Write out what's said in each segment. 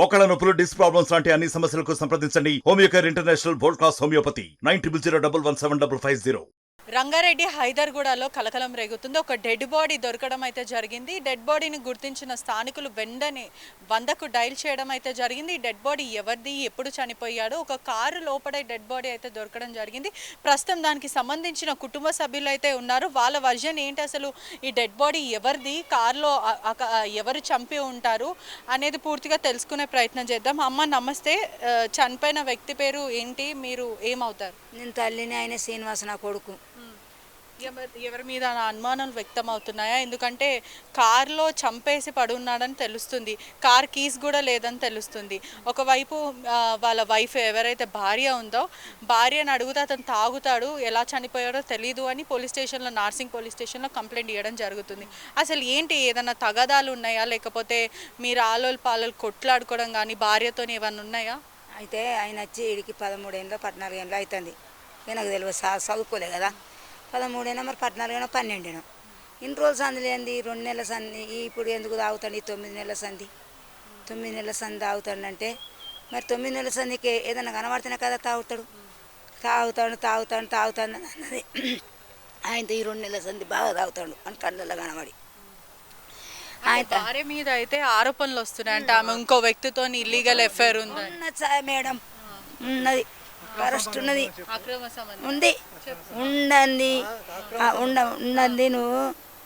మోకాళ్ళ నొప్పులు, disc problems లాంటి అన్ని సమస్యలకు సంప్రదించండి Homeocare International world class homeopathy 9001175550. Rangareddy హైదర్గూడలో కలకలం రేగుతుంది. ఒక డెడ్ బాడీ దొరకడం అయితే జరిగింది. డెడ్ బాడీని గుర్తించిన స్థానికులు వెంటనే 100కు డైల్ చేయడం అయితే జరిగింది. ఈ డెడ్ బాడీ ఎవరిది, ఎప్పుడు చనిపోయాడు, ఒక కారు లోపడే డెడ్ బాడీ అయితే దొరకడం జరిగింది. ప్రస్తుతం దానికి సంబంధించిన కుటుంబ సభ్యులు అయితే ఉన్నారు. వాళ్ళ వర్జన్ ఏంటి, అసలు ఈ డెడ్ బాడీ ఎవరిది, కారులో ఎవరు చంపి ఉంటారు అనేది పూర్తిగా తెలుసుకునే ప్రయత్నం చేద్దాం. అమ్మ నమస్తే, చనిపోయిన వ్యక్తి పేరు ఏంటి, మీరు ఏమవుతారు? నేను తల్లిని, ఆయన శ్రీనివాస నా కొడుకు. ఎవరి మీద అనుమానాలు వ్యక్తం అవుతున్నాయా? ఎందుకంటే కార్లో చంపేసి పడున్నాడని తెలుస్తుంది, కార్ కీస్ కూడా లేదని తెలుస్తుంది. ఒకవైపు వాళ్ళ వైఫ్ ఎవరైతే భార్య ఉందో, భార్యను అడిగితే అతను తాగుతాడు, ఎలా చనిపోయాడో తెలీదు అని పోలీస్ స్టేషన్లో, నార్సింగ్ పోలీస్ స్టేషన్లో కంప్లైంట్ ఇవ్వడం జరుగుతుంది. అసలు ఏంటి, ఏదైనా తగాదాలు ఉన్నాయా, లేకపోతే మీరు ఆలోలు పాలోలు కొట్లాడుకోవడం కానీ భార్యతో ఏమన్నా ఉన్నాయా? అయితే ఆయన వచ్చి వీడికి 13 ఏళ్ళు 14 ఏళ్ళు అవుతుంది. నాకు తెలియదు, చదువుకోలే కదా. 13 ఏళ్ళ మరి 14 ఏళ్ళ 12 ఏళ్ళ ఇన్ని రోజులు సంది లేనిది 2 నెలల సంది. ఇప్పుడు ఎందుకు తాగుతాడు? 9 నెలల సంది, 9 నెలల సంది తాగుతాడంటే మరి 9 నెలల సందికి ఏదైనా కనబడితేనే కదా తాగుతాడు. తాగుతాడు అన్నది. ఆయనతో ఈ 2 నెలల సంది బాగా తాగుతాడు అని కళ్ళల్లో కనబడి. ఆయన భార్య మీద అయితే ఆరోపణలు వస్తున్నాయి అంటే ఆమె ఇంకో వ్యక్తితో ఇల్లీగల్ ఎఫ్ఐఆర్ ఉంది. మేడం ఉన్నది, అరెస్ట్ ఉన్నది, ఉంది, ఉన్నది. నువ్వు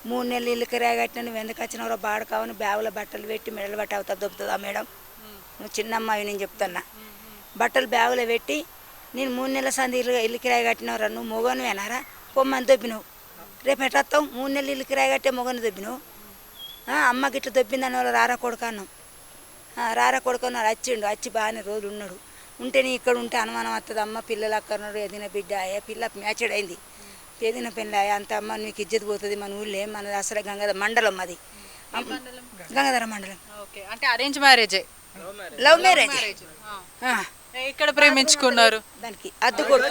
3 నెలలు ఇల్లు కిరాయి కట్టిన, నువ్వు ఎందుకు వచ్చినావు బాడు కావని బ్యాగులో బట్టలు పెట్టి మెడలు బట్టి అవుతా దొబ్బుతుందా మేడం? నువ్వు చిన్నమ్మాయి, నేను చెప్తున్నా. బట్టలు బ్యాగులో పెట్టి నేను 3 నెలల సంది ఇల్లు కిరాయి కట్టినవరా, నువ్వు మొగను వేనారా, పొమ్మని దొబ్బినావు. రేపు ఎట్టొస్తావు? 3 నెలలు ఇల్లు కిరాయి కట్టే మొగను దొబ్బినావు. అమ్మకి ఇట్లా దొబ్బిందని వాళ్ళు రారా కొడుకన్నాం. రారా కొడుకన్నారు, వచ్చిండు. వచ్చి బాగానే రోజులు ఉన్నాడు. ఉంటేనే ఇక్కడ ఉంటే అనుమానం వస్తుంది. అమ్మ పిల్లలు అక్కడున్నాడు, ఎదిన బిడ్డ అయ్యా, పిల్ల మ్యాచ్డ్ అయింది, ఎదిన పెళ్ళి అయ్యా, అంత అమ్మ నీకు ఇజ్జత్ పోతుంది. మన ఊళ్ళో మన అసలు గంగాధర మండలం, అది గంగాధర మండలం. అంటే అరేంజ్ మ్యారేజ్, లవ్ మ్యారేజ్. ఇక్కడ ప్రేమించుకున్నారు. దానికి అద్దు కొడుకు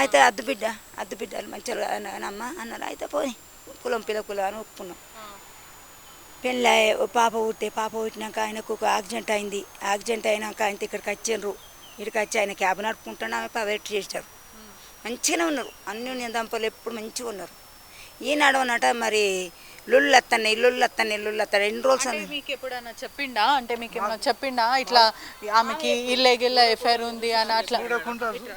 అయితే అద్దు బిడ్డలు మంచిగా అమ్మ అన్నారు. అయితే పోయి కులం పిల్ల అని ఒప్పుకున్నాం. పెళ్ళి పాప పుట్టినాక ఆయనకు ఒక యాక్సిడెంట్ అయింది. యాక్సిడెంట్ అయినాక ఆయన ఇక్కడికి వచ్చిండ్రు. ఇక్కడికి వచ్చి ఆయన క్యాబ్ నడుపుకుంటున్నా ఆమె వెయిట్ చేశారు. మంచిగానే ఉన్నారు, అన్ని దంపలు ఎప్పుడు మంచిగా ఉన్నారు. ఈనాడు అన్నట మరి లుళ్ళు వస్తాయి ఎన్ని రోజులు. మీకు ఎప్పుడన్నా చెప్పిండా, అంటే మీకు ఏమన్నా చెప్పిండా ఇట్లా ఆమెకి ఇల్లీగల్ ఎఫ్ఐఆర్ ఉంది అని? అట్లా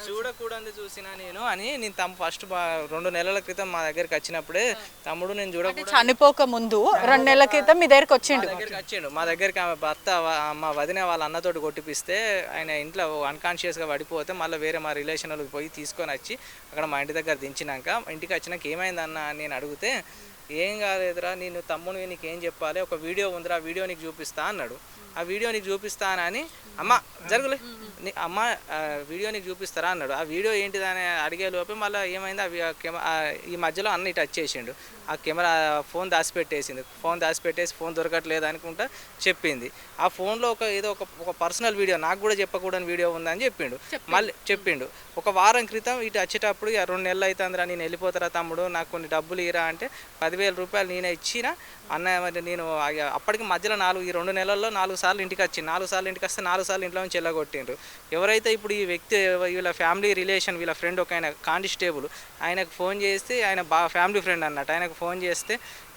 చూడకూడదు చూసినా నేను అని. నేను ఫస్ట్ 2 నెలల క్రితం మా దగ్గరికి వచ్చినప్పుడే తమ్ముడు నేను చూడకూడదు, చనిపోక ముందు 2 నెలల క్రితం మీ దగ్గరికి వచ్చిండు. మా దగ్గరికి ఆమె భర్త మా వదిన వాళ్ళ అన్నతోటి కొట్టిపిస్తే ఆయన ఇంట్లో అన్కాన్షియస్గా పడిపోతే మళ్ళీ వేరే మా రిలేషన్ వాళ్ళకి పోయి తీసుకొని వచ్చి అక్కడ మా ఇంటి దగ్గర దించినాక ఇంటికి వచ్చినాక ఏమైందన్న అని నేను అడిగితే, ఏం కాలేదురా, నేను తమ్ముని నీకేం చెప్పాలి, ఒక వీడియో ఉందిరా, ఆ వీడియో నీకు చూపిస్తా అన్నాడు. ఆ వీడియో నీకు చూపిస్తానని అమ్మ జరుగులే అమ్మ వీడియో నీకు చూపిస్తారా అన్నాడు. ఆ వీడియో ఏంటిదని అడిగే లోపే మళ్ళీ ఏమైంది, అవి ఈ మధ్యలో అన్ని టచ్ చేసిండు. ఆ కెమెరా ఫోన్ దాచిపెట్టేసింది. ఫోన్ దొరకట్లేదు అనుకుంటా చెప్పింది. ఆ ఫోన్లో ఏదో ఒక పర్సనల్ వీడియో, నాకు కూడా చెప్పకూడని వీడియో ఉందని చెప్పిండు. ఒక వారం క్రితం ఇటు వచ్చేటప్పుడు 2 నెలలు అవుతుందిరా, నేను వెళ్ళిపోతారా తమ్ముడు, నాకు కొన్ని డబ్బులు ఇరా అంటే 10,000 రూపాయలు నేనే ఇచ్చినా అన్న. నేను అప్పటికి మధ్యలో ఈ 2 నెలల్లో 4 సార్లు ఇంటికి వచ్చి 4 సార్లు ఇంటికి వస్తే 4 సార్లు ఇంట్లో నుంచి వెళ్ళగొట్టిండ్రు. ఎవరైతే ఇప్పుడు ఈ వ్యక్తి వీళ్ళ ఫ్యామిలీ రిలేషన్, వీళ్ళ ఫ్రెండ్ ఒక ఆయన కానిస్టేబుల్, ఆయనకు ఫోన్ చేస్తే, ఆయన ఫ్యామిలీ ఫ్రెండ్ అన్నట్టు, ఆయనకు ఫోన్ చేస్తే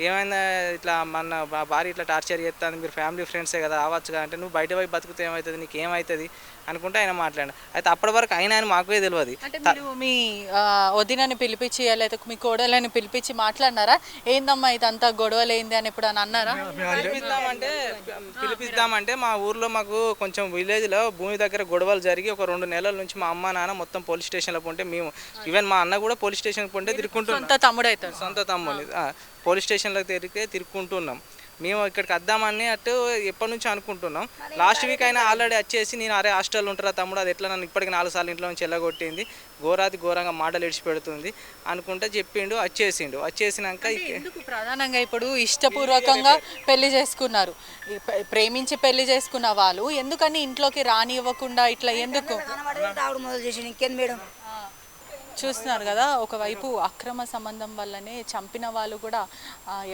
ఏమైందా ఇట్లా మన భార్య ఇట్లా టార్చర్ చేస్తుంది, మీరు ఫ్యామిలీ ఫ్రెండ్సే కదా రావచ్చుగా అంటే, నువ్వు బయట పోయి బతుకుతే ఏమవుతుంది, నీకు ఏమవుతుంది అనుకుంటే ఆయన మాట్లాడాడు. అయితే అప్పటి వరకు ఆయన మాకే తెలియదు. మీరు మీ వదినని పిలిపించి లేదా మీ కోడలని పిలిపించి మాట్లాడినారా, ఏందమ్మా ఇదంతా గొడవలేంది అని ఎప్పుడు అని అన్నారా? పిలిపిద్దామంటే మా ఊర్లో మాకు కొంచెం విలేజ్లో భూమి దగ్గర గొడవలు జరిగి ఒక 2 నెలల నుంచి మా అమ్మ నాన్న మొత్తం పోలీస్ స్టేషన్లో పోంటే, మేము ఈవెన్ మా అన్న కూడా పోలీస్ స్టేషన్కి పోంటే తిరుక్కుంటున్నాం. సొంత తమ్ముడు పోలీస్ స్టేషన్లో తిరుక్కుంటున్నాం. మేము ఇక్కడికి వద్దామని ఎప్పటి నుంచో అనుకుంటున్నాం. లాస్ట్ వీక్ అయినా ఆల్రెడీ వచ్చేసి, నేను అరే హాస్టల్ ఉంటారా తమ్ముడు, అది ఎట్లా నన్ను ఇప్పటికి 4 సార్లు ఇంట్లో నుంచి వెళ్ళగొట్టింది, ఘోరంగా మాటలు ఇడిచి పెడుతుంది అనుకుంటే చెప్పిండు. వచ్చేసినాక ప్రధానంగా ఇప్పుడు ఇష్టపూర్వకంగా పెళ్లి చేసుకున్నారు, ప్రేమించి పెళ్లి చేసుకున్న వాళ్ళు ఎందుకని ఇంట్లోకి రానివ్వకుండా ఇట్లా ఎందుకు మొదలు చేసి ఇంకేం మేడం చూస్తున్నారు కదా, ఒకవైపు అక్రమ సంబంధం వల్లనే చంపిన వాళ్ళు కూడా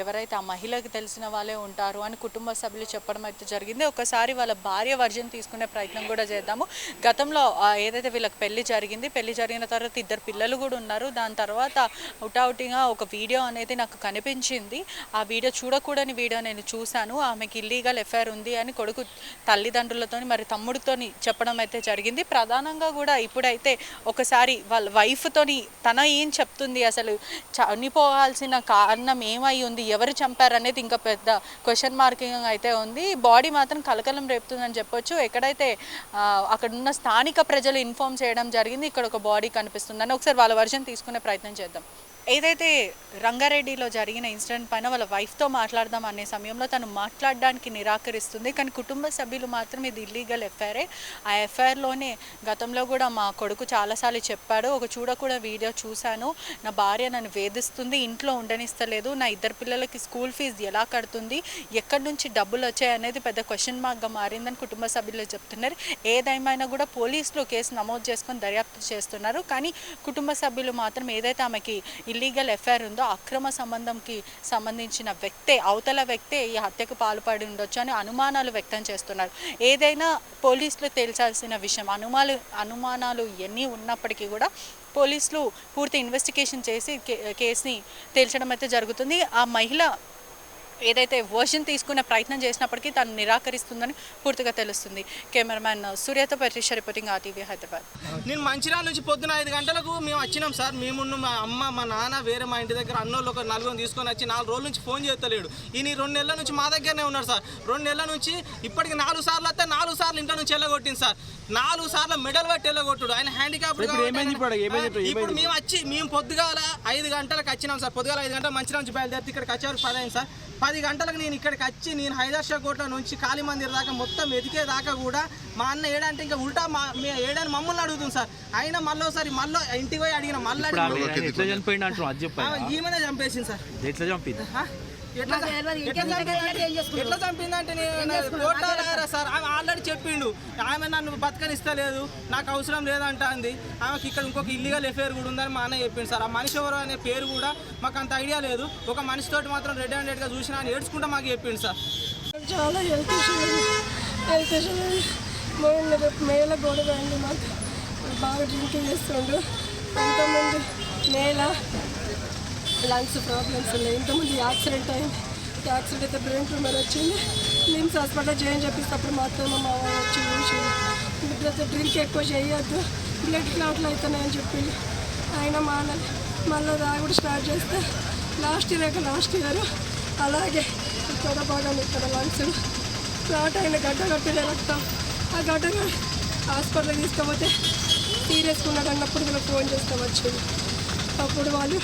ఎవరైతే ఆ మహిళకి తెలిసిన వాళ్ళే ఉంటారు అని కుటుంబ సభ్యులు చెప్పడం అయితే జరిగింది. ఒకసారి వాళ్ళ భార్య వర్జన్ తీసుకునే ప్రయత్నం కూడా చేద్దాము. గతంలో ఏదైతే వీళ్ళకి పెళ్లి జరిగిన తర్వాత 2 పిల్లలు కూడా ఉన్నారు. దాని తర్వాత అవుటావుటిగా ఒక వీడియో అనేది నాకు కనిపించింది. ఆ వీడియో చూడకూడని వీడియో నేను చూశాను. ఆమెకి ఇల్లీగల్ ఎఫ్ఐఆర్ ఉంది అని కొడుకు తల్లిదండ్రులతో మరి తమ్ముడితోని చెప్పడం అయితే జరిగింది. ప్రధానంగా కూడా ఇప్పుడైతే ఒకసారి వాళ్ళ వైఫ్తోని తన ఏం చెప్తుంది, అసలు చనిపోవాల్సిన కారణం ఏమై ఉంది, ఎవరు చంపారు అనేది ఇంకా పెద్ద క్వశ్చన్ మార్కింగ్ అయితే ఉంది. బాడీ మాత్రం కలకలం రేపుతుందని చెప్పొచ్చు. ఎక్కడైతే అక్కడ ఉన్న స్థానిక ప్రజలు ఇన్ఫార్మ్ చేయడం జరిగింది, ఇక్కడ ఒక బాడీ కనిపిస్తుందని. ఒకసారి వాళ్ళ వర్షన్ తీసుకునే ప్రయత్నం చేద్దాం. ఏదైతే రంగారెడ్డిలో జరిగిన ఇన్సిడెంట్ పైన వాళ్ళ వైఫ్తో మాట్లాడదాం అనే సమయంలో తను మాట్లాడడానికి నిరాకరిస్తుంది. కానీ కుటుంబ సభ్యులు మాత్రం ఇది ఇల్లీగల్ ఎఫ్ఐఆరే, ఆ ఎఫ్ఐఆర్లోనే గతంలో కూడా మా కొడుకు చాలాసార్లు చెప్పాడు, ఒక చూడకూడ వీడియో చూశాను, నా భార్య నన్ను వేధిస్తుంది, ఇంట్లో ఉండనిస్తలేదు, నా 2 పిల్లలకి స్కూల్ ఫీజు ఎలా కడుతుంది, ఎక్కడి నుంచి డబ్బులు వచ్చాయి అనేది పెద్ద క్వశ్చన్ మార్క్గా మారిందని కుటుంబ సభ్యులు చెప్తున్నారు. ఏదేమైనా కూడా పోలీసులు కేసు నమోదు చేసుకొని దర్యాప్తు చేస్తున్నారు. కానీ కుటుంబ సభ్యులు మాత్రం ఏదైతే ఆమెకి ఇల్లీగల్ ఎఫ్ఐఆర్ ఉందో అక్రమ సంబంధంకి సంబంధించిన వ్యక్తే, అవతల వ్యక్తే ఈ హత్యకు పాల్పడి ఉండొచ్చు అని అనుమానాలు వ్యక్తం చేస్తున్నారు. ఏదైనా పోలీసులు తేల్చాల్సిన విషయం. అనుమానాలు ఎన్ని ఉన్నప్పటికీ కూడా పోలీసులు పూర్తి ఇన్వెస్టిగేషన్ చేసి కేసుని తేల్చడం అయితే జరుగుతుంది. ఆ మహిళ ఏదైతే వర్షన్ తీసుకునే ప్రయత్నం చేసినప్పటికీ తను నిరాకరిస్తుందని పూర్తిగా తెలుస్తుంది. కెమెరామ్యాన్ సూర్యతో పట్రిష రిపోర్టింగ్ RTV హైదరాబాద్. నేను మంచిర్యాల నుంచి పొద్దున 5 గంటలకు మేము వచ్చినాం సార్. మేము మా అమ్మ మా నాన్న వేరే మా ఇంటి దగ్గర అన్నోళ్ళు ఒక 4 తీసుకొని వచ్చి 4 రోజుల నుంచి ఫోన్ చేస్తలేడు. ఈయన 2 నెలల నుంచి మా దగ్గరనే ఉన్నాడు సార్. 2 నెలల నుంచి ఇప్పటికి 4 సార్లు వస్తే 4 సార్లు ఇంట్లో నుంచి వెళ్ళగొట్టింది సార్. 4 సార్లు మెడల్ పట్టి వెళ్ళగొట్టుడు. ఆయన హ్యాండిక్యాప్. ఇప్పుడు మేము పొద్దుగాల 5 గంటలకు వచ్చినాం సార్. పొద్దుగాల 5 గంటలకు మంచిర్యాల నుంచి బయలుదేరి ఇక్కడికి వచ్చేవారు 10 అయింది సార్. 10 గంటలకు నేను ఇక్కడికి వచ్చి నేను హైదర్షా కోట నుంచి కాళీ మందిర్ దాకా మొత్తం ఎదికేదాకా కూడా మా అన్న ఏడంటే ఇంకా ఉల్టా ఏడని మమ్మల్ని అడుగుతుంది సార్. అయినా మళ్ళీ ఇంటికి పోయి అడిగిన మళ్ళీ ఈమెనే చంపేసింది సార్. ఎట్లా చంపిందంటే కోటారా సార్. ఆమె ఆల్రెడీ చెప్పిండు, ఆమె నన్ను బతకనిస్తలేదు, నాకు అవసరం లేదంట అంది. ఆమెకి ఇక్కడ ఇంకొక ఇల్లీగల్ ఎఫ్ఐఆర్ కూడా ఉందని మా అన్న చెప్పిండు సార్. ఆ మనిషి ఎవరు అనే పేరు కూడా మాకు అంత ఐడియా లేదు. ఒక మనిషితోటి మాత్రం రెడ్ హ్యాండెడ్గా చూసినా అని ఏడ్చుకుంటా మాకు చెప్పిండు సార్. చాలా హెల్త్ ఇష్యూ మేల గొడవ అండి. మాకు బాగా డ్రింకింగ్ చేస్తుండ్రు. ఎంతోమంది నేల లంగ్స్ ప్రాబ్లమ్స్ ఉన్నాయి. ఎంతోమంది యాక్సిడెంట్ అయింది. యాక్సిడెంట్ అయితే బ్రెయిన్ ట్యూమర్ వచ్చింది. నిమ్స్ హాస్పిటల్ చేయని చెప్పేసి అప్పుడు మాత్రం మా వాళ్ళు వచ్చి చూసి డ్రింక్ ఎక్కువ చేయొద్దు, బ్లడ్ క్లాట్లు అవుతున్నాయని చెప్పి అయినా మళ్ళీ తాగుడు స్టార్ట్ చేస్తే లాస్ట్ ఇయర్ అలాగే ఇక్కడ బాగా ఇక్కడ లంగ్స్ క్లాట్ అయిన గడ్డ కట్టిన రక్తం. ఆ గడ్డ హాస్పిటల్కి తీసుకపోతే సీరియస్గా ఉన్నాడు అన్నప్పుడు వీళ్ళకి ఫోన్ చేస్తే వచ్చింది. అప్పుడు వాళ్ళు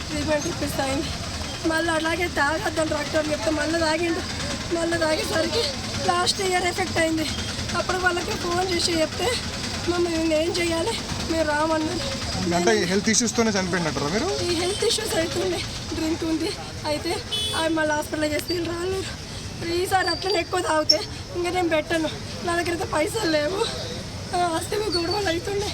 ట్రీట్మెంట్ ఇప్పిస్తాయింది. మళ్ళీ అలాగే తాగద్దని డాక్టర్ చెప్తే మళ్ళీ తాగిండు. మళ్ళీ తాగేసరికి లాస్ట్ ఇయర్ ఎఫెక్ట్ అయింది. అప్పుడు వాళ్ళకి ఫోన్ చేసి చెప్తే మమ్మల్ని ఏం చేయాలి, మేము రామన్నారు. అంటే హెల్త్ ఇష్యూస్తోనే చనిపోయినట్టు మీరు? ఈ హెల్త్ ఇష్యూస్ అవుతుంది, డ్రింక్ ఉంది. అయితే అవి మళ్ళీ హాస్పిటల్ చేస్తే రాలేరు. ఈసారి అట్లనే ఎక్కువ తాగితే ఇంకా నేను పెట్టను. నా దగ్గర అయితే పైసలు లేవు, వస్తే గొడవలు అవుతుండే.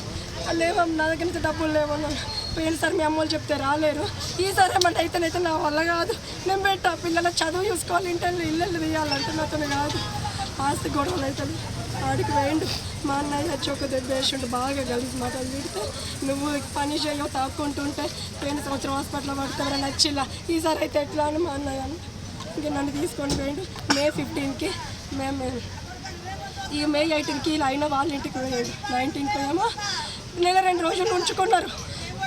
లేవు నా దగ్గర అయితే డబ్బులు లేవన్నాను. పోయినసారి మీ అమ్మలు చెప్తే రాలేరు. ఈసారి ఏమంటే అయితేనైతే నా వల్ల కాదు, నేను పెట్టా. పిల్లల చదువు చూసుకోవాలి, ఇంటర్లో ఇల్లు తీయాలంటే నాతో కాదు. ఆస్తి గొడవలు అవుతుంది. ఆడికి వేయండు. మా అన్నయ్య వచ్చి ఒక దెబ్బ వేసిండు. బాగా కలిసి మాటలు తిడితే నువ్వు పని చేయవు తాక్కుంటుంటే పోయిన సంవత్సరం హాస్పిటల్లో పడతావని నచ్చిలా. ఈసారి అయితే ఎట్లా అని మా అన్నయ్య ఇంక నన్ను తీసుకొని పోయిండు. May 15కి మేము ఈ May 18కి ఇలా అయినా వాళ్ళ ఇంటికి పోయాడు. 19 పోయామో 2 రోజులు ఉంచుకున్నారు.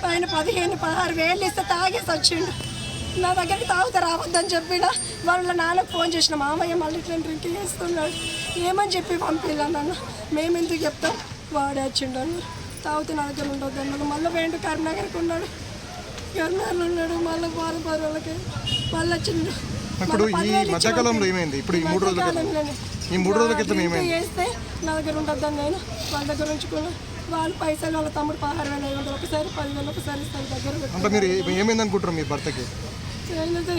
ఆయన 15-16 వేలు ఇస్తే తాగేసి వచ్చిండు. నా దగ్గరికి తాగుతా రావద్దని చెప్పిన వాళ్ళ నాన్నకు ఫోన్ చేసిన, మామయ్య మళ్ళీ ఇట్లా డ్రింక్ చేస్తున్నాడు ఏమని చెప్పి పంపిల్లా నన్ను. మేము ఎందుకు చెప్తాం, వాడే వచ్చిండు అన్న. తాగితే నా దగ్గర ఉండొద్దు అన్నాడు. మళ్ళీ వేయండు కరీంనగర్కి ఉన్నాడు. కరీంనగర్లో ఉన్నాడు. మళ్ళీ 10 రోజులకి మళ్ళీ వచ్చిండు. ఇప్పుడు ఈ మధ్యకాలంలో ఏమైంది? ఇప్పుడు ఈ 3 రోజుల క్రితం ఏమైంది? చేస్తే నా దగ్గర ఉండొద్దని నేను వాళ్ళ దగ్గర ఉంచుకున్నాను. వాళ్ళు పైసలు వాళ్ళ తమ్ముడు 16,500 ఒకసారి 10,000 ఒకసారి ఇస్తాను దగ్గర. అంటే మీరు ఏమైంది అనుకుంటారు మీ భర్తకి?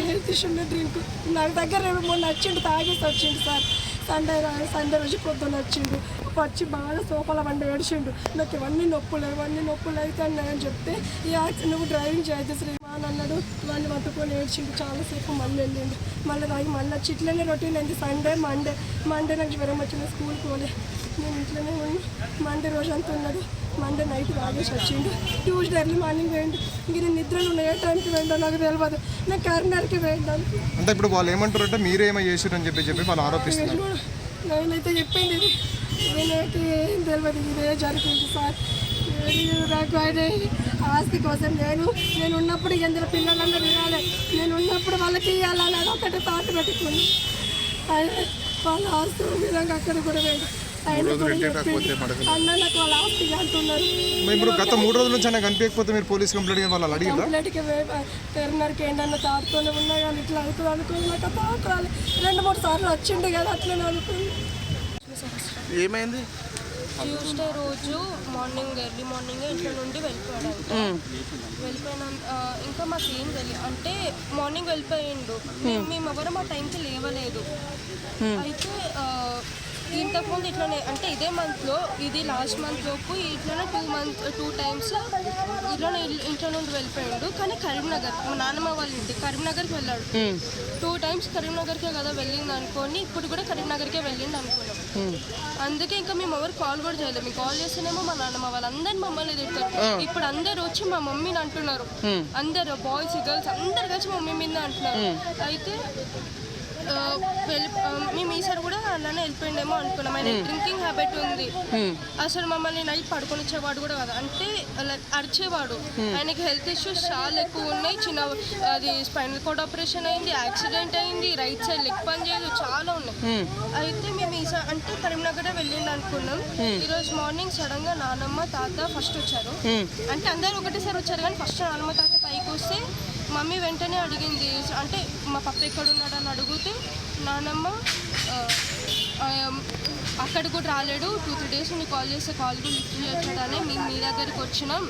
హెల్త్ ఇష్యూ డ్రింక్ నా దగ్గర మొన్న వచ్చిండు తాగేసి వచ్చిండు సార్. సండే రోజు పొద్దున్న వచ్చిండు. వచ్చి బాగా సోఫాల బండి ఏడిచిండు. నాకు ఇవన్నీ నొప్పులు అయితే అన్నాయని చెప్తే నువ్వు డ్రైవింగ్ చేయొద్దు శ్రీమాన్ అన్నాడు. వాళ్ళు పట్టుకొని ఏడ్చిండు చాలాసేపు. మళ్ళీ వెళ్ళిండు. మళ్ళీ రాగి మళ్ళీ వచ్చి ఇట్లనే రొటీన్ అయింది. సండే మండే నాకు జ్వరం వచ్చింది. స్కూల్కి పోలే. నేను ఇంట్లోనే ఉన్నా. మండే రోజు అంతా ఉన్నది. మండే నైట్ తాగేసి వచ్చిండు. ట్యూస్డే ఎర్లీ మార్నింగ్ వేయండి. ఇంక నేను నిద్రలు ఉన్న ఏ టైంకి వేయండి నాకు తెలియదు. నేను కరీంనగర్కి వేయండి. అంటే ఇప్పుడు వాళ్ళు ఏమంటారు అంటే మీరేమో చేసారని చెప్పి వాళ్ళు ఆరోపిస్తున్నారు. నేనైతే చెప్పింది ఇది నేనైతే ఏం తెలియదు. ఇదే జరిగింది సార్. నాకు ఆయన ఆస్తి కోసం నేను ఉన్నప్పుడు ఎందులో పిల్లలన్నా వినాలి. నేను ఉన్నప్పుడు వాళ్ళకి ఇవ్వాలని ఒకటి థాట్ పెట్టుకుని వాళ్ళ ఆస్తి విధంగా అక్కడ కూడా వేయండి. అన్న నాకు వాళ్ళ ఆస్తి అంటున్నారు. ఇప్పుడు గత 3 రోజుల నుంచి అయినా కనిపించకపోతే మీరు పోలీస్ కంప్లైంట్ వాళ్ళు అడిగారు. కంప్లైంట్కి కరీంనగర్కి ఏంటన్నా తాడుతూనే ఉన్నా కానీ ఇట్లా అవుతుంది అనుకుని నాకు తాకు రాలి 2-3 సార్లు వచ్చిండు కదా అట్లనే అనుకుని. ఏమైంది? ట్యూస్డే రోజు ఎర్లీ మార్నింగ్ ఇంట్లో నుండి వెళ్ళిపోయాడు. వెళ్ళిపోయినా ఇంకా మాకు ఏం తెలియదు. అంటే మార్నింగ్ వెళ్ళిపోయిండు. మేము ఎవరు మా టైంకి లేవలేదు. అయితే ఇంతకుముందు ఇట్లనే అంటే ఇదే మంత్లో ఇది లాస్ట్ మంత్ లోపు ఇట్లనే 2 టైమ్స్ ఇట్లనే ఇంట్లో నుండి వెళ్ళిపోయాడు. కానీ కరీంనగర్ మా నాన్నమ్మ వాళ్ళ ఇంటి కరీంనగర్కి వెళ్ళాడు. 2 టైమ్స్ కరీంనగర్కే కదా వెళ్ళింది అనుకోని ఇప్పుడు కూడా కరీంనగర్కే వెళ్ళిండు అనుకున్నాం. అందుకే ఇంకా మేము ఎవరు కాల్ కూడా చేయలేదు. మేము కాల్ చేస్తేనేమో మా నాన్నమ్మ వాళ్ళు అందరు మమ్మల్ని తిడతారు. ఇప్పుడు అందరు వచ్చి మా మమ్మీని అంటున్నారు. అందరు బాయ్స్ గర్ల్స్ అందరు కలిసి మమ్మీ మీద అంటున్నారు. అయితే మేము ఈసారి కూడా అలానే వెళ్ళిపోయిండేమో అనుకున్నాం. ఆయన డ్రింకింగ్ హ్యాబిట్ ఉంది. అసలు మమ్మల్ని నైట్ పడుకొని వచ్చేవాడు కూడా కదా. అంటే అరిచేవాడు. ఆయనకి హెల్త్ ఇష్యూస్ చాలా ఎక్కువ ఉన్నాయి. అది స్పైనల్ కార్డ్ ఆపరేషన్ అయింది, యాక్సిడెంట్ అయింది, రైట్ సైడ్ లెగ్ పని చేయదు, చాలా ఉన్నాయి. అయితే మేము ఈసారి అంటే కరీంనగర్ వెళ్ళిండు అనుకున్నాం. ఈరోజు మార్నింగ్ సడన్ గా నానమ్మ తాత ఫస్ట్ వచ్చారు. అంటే అందరూ ఒకటేసారి వచ్చారు కానీ ఫస్ట్ నానమ్మ తాత పైకి వస్తే మమ్మీ వెంటనే అడిగింది అంటే మా పప్ప ఎక్కడున్నాడు అని అడిగితే నానమ్మ అక్కడ కూడా రాలేడు 2-3 డేస్ నుండి కాల్ చేస్తే కాల్ కూడా లిఫ్ట్ చేస్తాడని మేము మీ దగ్గరికి వచ్చినాం.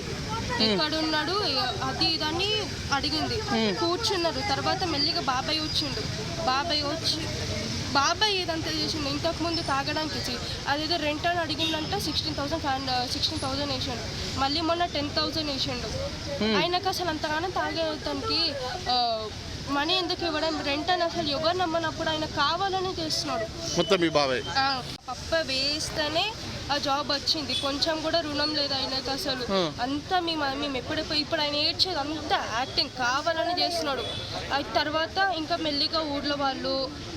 ఎక్కడున్నాడు అది ఇదని అడిగింది. కూర్చున్నారు. తర్వాత మెల్లిగా బాబాయ్ వచ్చిండు. బాబాయ్ ఏదంతా చేసిండు. ఇంతకుముందు తాగడానికి అదేదో రెంట్ అని అడిగిందంట 16,000 వేసిండు. మళ్ళీ మొన్న 10,000 వేసిండు. ఆయనకు అసలు అంతగానో తాగేదానికి మనీ ఎందుకు ఇవ్వడం, రెంట్ అని అసలు ఎవరు నమ్మనప్పుడు ఆయన కావాలని చేస్తున్నాడు. మొత్తం మీ బాబాయ్ పప్ప వేస్తేనే ఆ జాబ్ వచ్చింది. కొంచెం కూడా రుణం లేదు ఆయనకు అసలు. అంతా మేము ఇప్పుడు ఆయన ఏడ్చేది అంతా యాక్టింగ్ కావాలని చేస్తున్నాడు. అది తర్వాత ఇంకా మెల్లిగా ఊర్లో వాళ్ళు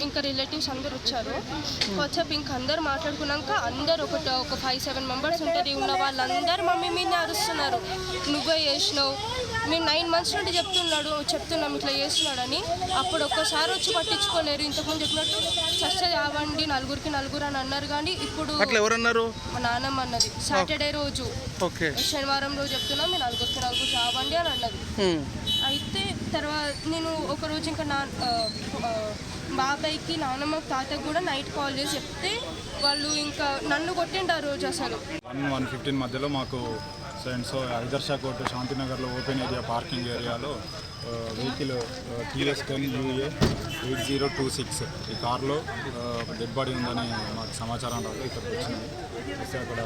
ఇంకా రిలేటివ్స్ అందరు వచ్చారు. వచ్చాక ఇంకా అందరు మాట్లాడుకున్నాక అందరు ఒక 5-7 మెంబర్స్ ఉంటారు. ఉన్న వాళ్ళందరూ మమ్మీ మీద అరుస్తున్నారు. నువ్వే చేసినావు, మేము 9 months నుండి చెప్తున్నాం ఇట్లా చేస్తున్నాడని. అప్పుడు ఒక్కసారి వచ్చి పట్టించుకోలేరు. ఇంతకుముందు చెప్పినట్టు చస్తే కావండి 4 అని అన్నారు. కానీ ఇప్పుడు ఎవరన్నారు? మా నాన్నమ్మ అన్నది. సాటర్డే రోజు శనివారం రోజు చెప్తున్నా మీ 4 చావండి అని అన్నది. అయితే తర్వాత నేను ఒకరోజు ఇంకా బాబాయ్కి నాన్నమ్మ తాతకి కూడా నైట్ కాల్ చేసి చెప్తే వాళ్ళు ఇంకా నన్ను కొట్టిండు ఆ రోజు. అసలు 1:15 మధ్యలో మాకు ఐదర్షా కోర్టు శాంతినగర్లో ఓపెన్ ఏరియా పార్కింగ్ ఏరియాలో వెహికల్ TS 10 UA 8026 ఈ కార్లో డెడ్ బాడీ ఉందని మాకు సమాచారం రాదు. ఇక్కడికి వచ్చింది. వస్తే అక్కడ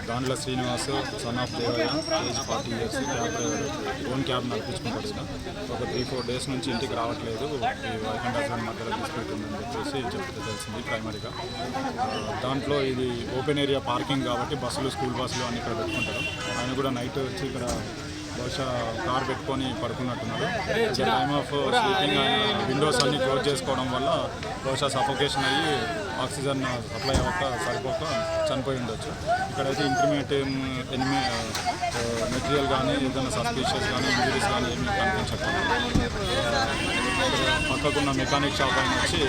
దాంట్లో Srinivas son of Devayya age 40 years cab driver own cab నడిపించుకుంటాడు. ఒక 3-4 days నుంచి ఇంటికి రావట్లేదు. ఈ వైఫ్ అండ్ హస్బెండ్ మధ్యలో డిస్ప్యూట్ ఉందని చెప్పేసి తెలిసింది ప్రైమరీగా. దాంట్లో ఇది ఓపెన్ ఏరియా పార్కింగ్ కాబట్టి బస్సులు స్కూల్ బస్సులు అన్ని ఇక్కడ పెట్టుకుంటారు. ఆయన కూడా నైట్ వచ్చి ఇక్కడ బహుశా కార్ పెట్టుకొని పడుకున్నట్టున్నాడు. టైమ్ ఆఫ్ స్లీపింగ్ విండోస్ అన్ని క్లోజ్ చేసుకోవడం వల్ల బహుశా సఫోకేషన్ అయ్యి ఆక్సిజన్ సప్లై అవ్వక సరిపోక చనిపోయి ఉండొచ్చు. ఇక్కడైతే ఇంక్రిమేటివ్ మెటీరియల్ కానీ ఏదైనా సస్పీషియస్ కానీ ఇంజరీస్ కానీ ఏమీ కనిపించట్లేదు. పక్కకున్న మెకానిక్ షాప్ ఆయన వచ్చి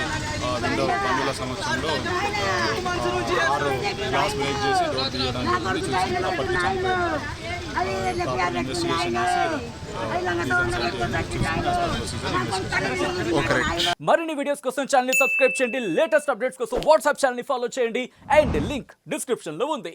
విండో బంధువుల సమక్షంలో 6 గ్లాస్ బ్రేక్ చేసి డోర్ తీయడానికి చూసి అప్పటికి చనిపోయారు. మరిన్ని వీడియోస్ కోసం ఛానల్ ని సబ్స్క్రైబ్ చేయండి. లేటెస్ట్ అప్డేట్స్ కోసం వాట్సాప్ ఛానల్ ని ఫాలో చేయండి. అండ్ లింక్ డిస్క్రిప్షన్ లో ఉంది.